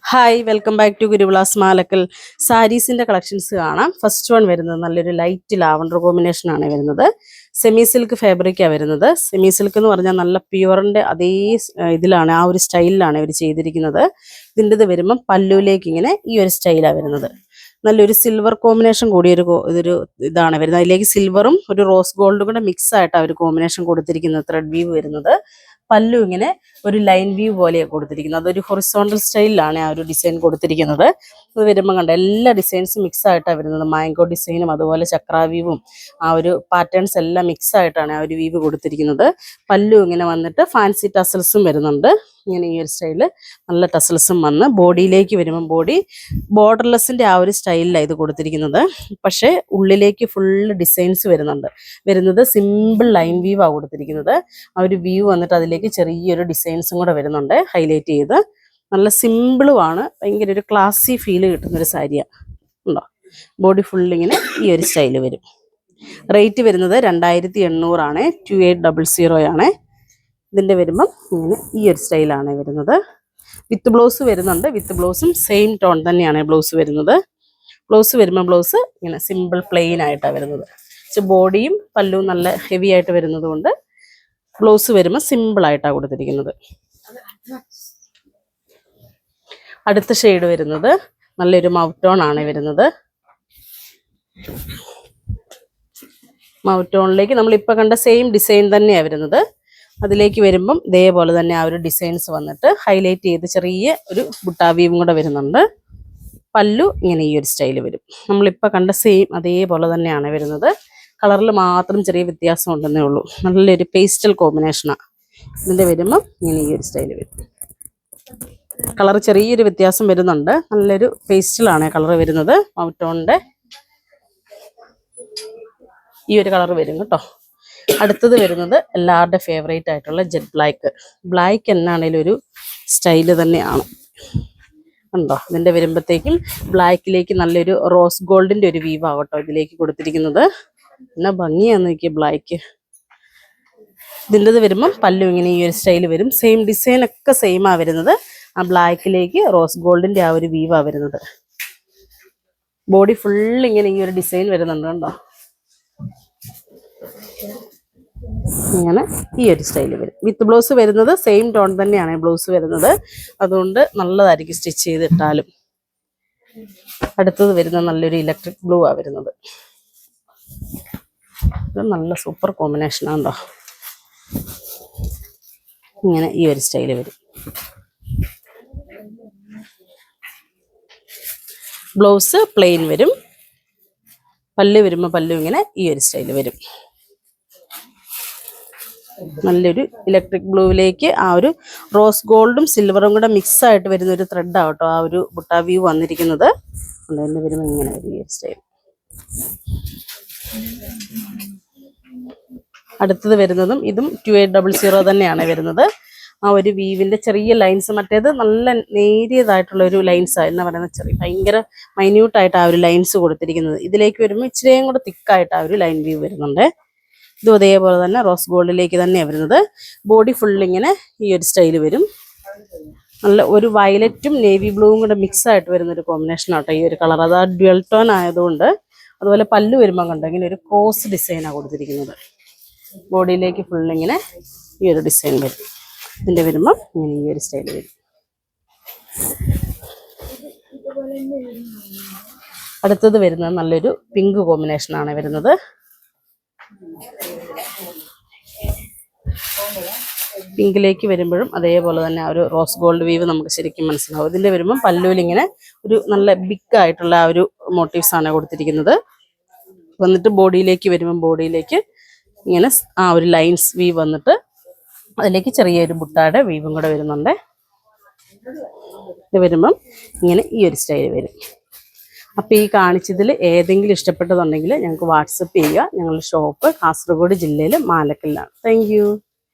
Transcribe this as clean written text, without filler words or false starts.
Hi welcome back to Guruvilas Malakkal സാരീസിന്റെ collections കാണാം. First one വരുന്നത് നല്ലൊരു ലൈറ്റ് ലാവണ്ടർ കോമ്പിനേഷൻ ആണ് വരുന്നത്. സെമി സിൽക്ക് ഫാബ്രിക്കാണ് വരുന്നത്. സെമി സിൽക്ക് എന്ന് പറഞ്ഞാൽ നല്ല പ്യുവറിന്റെ അതേ ഇതിലാണ്, ആ ഒരു സ്റ്റൈലിലാണ് ഇവർ ചെയ്തിരിക്കുന്നത്. ഇതിൻ്റെത് വരുമ്പം പല്ലുവിലേക്ക് ഇങ്ങനെ ഈ ഒരു സ്റ്റൈലാണ് വരുന്നത്. നല്ലൊരു സിൽവർ കോമ്പിനേഷൻ കൂടിയൊരു ഇതാണ് വരുന്നത്. അതിലേക്ക് സിൽവറും ഒരു റോസ് ഗോൾഡും കൂടെ മിക്സ് ആയിട്ട് അവർ കോമ്പിനേഷൻ കൊടുത്തിരിക്കുന്നത്. ത്രെഡ് വീവ് വരുന്നത്. പല്ലു ഇങ്ങനെ ഒരു ലൈൻ വ്യൂ പോലെയാണ് കൊടുത്തിരിക്കുന്നത്. അതൊരു ഹൊറിസോണ്ടൽ സ്റ്റൈലിലാണ് ആ ഒരു ഡിസൈൻ കൊടുത്തിരിക്കുന്നത്. അത് വരുമ്പോൾ കണ്ട എല്ലാ ഡിസൈൻസും മിക്സ് ആയിട്ടാണ് വരുന്നത്. മാംഗോ ഡിസൈനും അതുപോലെ ചക്ര വീവും ആ ഒരു പാറ്റേൺസ് എല്ലാം മിക്സ് ആയിട്ടാണ് ആ ഒരു വീവ് കൊടുത്തിരിക്കുന്നത്. പല്ലു ഇങ്ങനെ വന്നിട്ട് ഫാൻസി ടസൽസും വരുന്നുണ്ട്. ഇങ്ങനെ ഈ ഒരു സ്റ്റൈല് നല്ല ടസൽസും വന്ന് ബോഡിയിലേക്ക് വരുമ്പോൾ ബോഡി ബോർഡർലെസ്സിൻ്റെ ആ ഒരു സ്റ്റൈലിലാണ് ഇത് കൊടുത്തിരിക്കുന്നത്. പക്ഷേ ഉള്ളിലേക്ക് ഫുള്ള് ഡിസൈൻസ് വരുന്നത് സിമ്പിൾ ലൈൻ വീവാണ് കൊടുത്തിരിക്കുന്നത്. ആ ഒരു വ്യൂ വന്നിട്ട് അതിലേക്ക് ചെറിയൊരു ഡിസൈൻസും കൂടെ വരുന്നുണ്ട് ഹൈലൈറ്റ് ചെയ്ത്. നല്ല സിമ്പിളുമാണ്, ഭയങ്കര ഒരു ക്ലാസി ഫീല് കിട്ടുന്നൊരു സാരിയാണ്. ഉണ്ടോ, ബോഡി ഫുള്ളിങ്ങനെ ഈ ഒരു സ്റ്റൈല് വരും. റേറ്റ് വരുന്നത് 2800 2800 ആണ്. ഇതിൻ്റെ വരുമ്പം ഇങ്ങനെ ഈ ഒരു സ്റ്റൈലാണ് വരുന്നത്. വിത്ത് ബ്ലൗസ് വരുന്നുണ്ട്. വിത്ത് ബ്ലൗസും സെയിം ടോൺ തന്നെയാണ് ബ്ലൗസ് വരുന്നത്. ബ്ലൗസ് വരുമ്പോൾ ബ്ലൗസ് ഇങ്ങനെ സിമ്പിൾ പ്ലെയിൻ ആയിട്ടാണ് വരുന്നത്. പക്ഷെ ബോഡിയും പല്ലുവും നല്ല ഹെവി ആയിട്ട് വരുന്നത് കൊണ്ട് ബ്ലൗസ് വരുമ്പോൾ സിമ്പിളായിട്ടാണ് കൊടുത്തിരിക്കുന്നത്. അടുത്ത ഷെയ്ഡ് വരുന്നത് നല്ലൊരു മൗത്ത് ടോൺ ആണ് വരുന്നത്. മൗത്ത് ടോണിലേക്ക് നമ്മളിപ്പോൾ കണ്ട സെയിം ഡിസൈൻ തന്നെയാണ് വരുന്നത്. അതിലേക്ക് വരുമ്പം ഇതേപോലെ തന്നെ ആ ഒരു ഡിസൈൻസ് വന്നിട്ട് ഹൈലൈറ്റ് ചെയ്ത് ചെറിയ ഒരു ബുട്ടാവീവും കൂടെ വരുന്നുണ്ട്. പല്ലു ഇങ്ങനെ ഈ ഒരു സ്റ്റൈല് വരും. നമ്മളിപ്പോൾ കണ്ട സെയിം അതേപോലെ തന്നെയാണ് വരുന്നത്. കളറിൽ മാത്രം ചെറിയ വ്യത്യാസം ഉണ്ടെന്നേ ഉള്ളൂ. നല്ലൊരു പേസ്റ്റൽ കോമ്പിനേഷനാണ്. ഇതിൻ്റെ വരുമ്പം ഇങ്ങനെ ഈ ഒരു സ്റ്റൈല് വരും. കളർ ചെറിയൊരു വ്യത്യാസം വരുന്നുണ്ട്. നല്ലൊരു പേസ്റ്റലാണ് കളർ വരുന്നത്. മൗത്ത് ടോണിൻ്റെ ഈ ഒരു കളർ വരും കേട്ടോ. അടുത്തത് വരുന്നത് എല്ലാവരുടെ ഫേവറേറ്റ് ആയിട്ടുള്ള ജെറ്റ് ബ്ലാക്ക്. ബ്ലാക്ക് എന്നാണേലും ഒരു സ്റ്റൈല് തന്നെയാണ്. ഉണ്ടോ, ഇതിൻ്റെ വരുമ്പോഴത്തേക്കും ബ്ലാക്കിലേക്ക് നല്ലൊരു റോസ് ഗോൾഡിൻ്റെ ഒരു വീവ് ആവട്ടോ ഇതിലേക്ക് കൊടുത്തിരിക്കുന്നത്. എന്നാ ഭംഗിയാന്ന് നോക്കിയ ബ്ലാക്ക്. ഇതിൻ്റെത് വരുമ്പം പല്ലു ഇങ്ങനെ ഈ ഒരു സ്റ്റൈല് വരും. സെയിം ഡിസൈനൊക്കെ സെയിമാണ് വരുന്നത്. ആ ബ്ലാക്കിലേക്ക് റോസ് ഗോൾഡിൻ്റെ ആ ഒരു വീവാണ് വരുന്നത്. ബോഡി ഫുൾ ഇങ്ങനെ ഈ ഒരു ഡിസൈൻ വരുന്നുണ്ട് കണ്ടോ. ഇങ്ങനെ ഈ ഒരു സ്റ്റൈല് വരും. വിത്ത് ബ്ലൗസ് വരുന്നത് സെയിം ടോൺ തന്നെയാണ് ബ്ലൗസ് വരുന്നത്. അതുകൊണ്ട് നല്ലതായിരിക്കും സ്റ്റിച്ച് ചെയ്തിട്ടാലും. അടുത്തത് വരുന്നത് നല്ലൊരു ഇലക്ട്രിക് ബ്ലൂ ആണ് വരുന്നത്. ഇത് നല്ല സൂപ്പർ കോമ്പിനേഷൻ ആണോ. ഇങ്ങനെ ഈ ഒരു സ്റ്റൈല് വരും. ബ്ലൗസ് പ്ലെയിൻ വരും. പല്ല് വരുമ്പോൾ പല്ലു ഇങ്ങനെ ഈ ഒരു സ്റ്റൈല് വരും. നല്ലൊരു ഇലക്ട്രിക് ബ്ലൂവിലേക്ക് ആ ഒരു റോസ് ഗോൾഡും സിൽവറും കൂടെ മിക്സ് ആയിട്ട് വരുന്ന ഒരു ത്രെഡ് ആവട്ടോ ആ ഒരു ബുട്ടാ വ്യൂ വന്നിരിക്കുന്നത്. അതിന് വരുമ്പോൾ ഇങ്ങനെ ഒരു സ്റ്റൈൽ. അടുത്തത് വരുന്നതും ഇതും 2800 തന്നെയാണ് വരുന്നത്. ആ ഒരു വീവിൻ്റെ ചെറിയ ലൈൻസ്, മറ്റേത് നല്ല നേരിയതായിട്ടുള്ള ഒരു ലൈൻസാണ് എന്ന് പറയുന്നത്. ചെറിയ ഭയങ്കര മൈന്യൂട്ടായിട്ട് ആ ഒരു ലൈൻസ് കൊടുത്തിരിക്കുന്നത്. ഇതിലേക്ക് വരുമ്പോൾ ഇച്ചിരിയും കൂടെ തിക്കായിട്ട് ആ ഒരു ലൈൻ വ്യൂ വരുന്നുണ്ട്. ഇതും അതേപോലെ തന്നെ റോസ് ഗോൾഡിലേക്ക് തന്നെയാണ് വരുന്നത്. ബോഡി ഫുള്ളിങ്ങനെ ഈ ഒരു സ്റ്റൈല് വരും. നല്ല ഒരു വയലറ്റും നേവി ബ്ലൂവും കൂടെ മിക്സ് ആയിട്ട് വരുന്നൊരു കോമ്പിനേഷൻ ആട്ടോ ഈ ഒരു കളർ. അത് ആ ഡ്യുവൽ ടോൺ ആയതുകൊണ്ട്. അതുപോലെ പല്ലു വരുമ്പോൾ കണ്ടോ ഇങ്ങനെ ഒരു ക്രോസ് ഡിസൈനാണ് കൊടുത്തിരിക്കുന്നത്. ബോഡിയിലേക്ക് ഫുള്ളിങ്ങനെ ഈ ഒരു ഡിസൈൻ വരും. ഇതിൻ്റെ വരുമ്പം ഇങ്ങനെ ഈ ഒരു സ്റ്റൈൽ വരും. അടുത്തത് വരുന്നത് നല്ലൊരു പിങ്ക് കോമ്പിനേഷനാണ് വരുന്നത്. പിങ്കിലേക്ക് വരുമ്പോഴും അതേപോലെ തന്നെ ഒരു റോസ് ഗോൾഡ് വീവ് നമുക്ക് ശരിക്കും മനസ്സിലാവും. ഇതിൻ്റെ വരുമ്പം പല്ലുവിൽ ഇങ്ങനെ ഒരു നല്ല ബിഗ് ആയിട്ടുള്ള ആ ഒരു മോട്ടീവ്സ് ആണ് കൊടുത്തിരിക്കുന്നത്. വന്നിട്ട് ബോഡിയിലേക്ക് വരുമ്പം ബോഡിയിലേക്ക് ഇങ്ങനെ ആ ഒരു ലൈൻസ് വീവ് വന്നിട്ട് അതിലേക്ക് ചെറിയൊരു ബുട്ടായുടെ വീവും കൂടെ വരുന്നുണ്ട്. ഇത് വരുമ്പം ഇങ്ങനെ ഈ ഒരു സ്റ്റൈൽ വരും. അപ്പോൾ ഈ കാണിച്ചതിൽ ഏതെങ്കിലും ഇഷ്ടപ്പെട്ടതുണ്ടെങ്കിൽ ഞങ്ങൾക്ക് വാട്സപ്പ് ചെയ്യുക. ഞങ്ങളുടെ ഷോപ്പ് കാസർഗോഡ് ജില്ലയിൽ മാലക്കലിലാണ്. Thank you.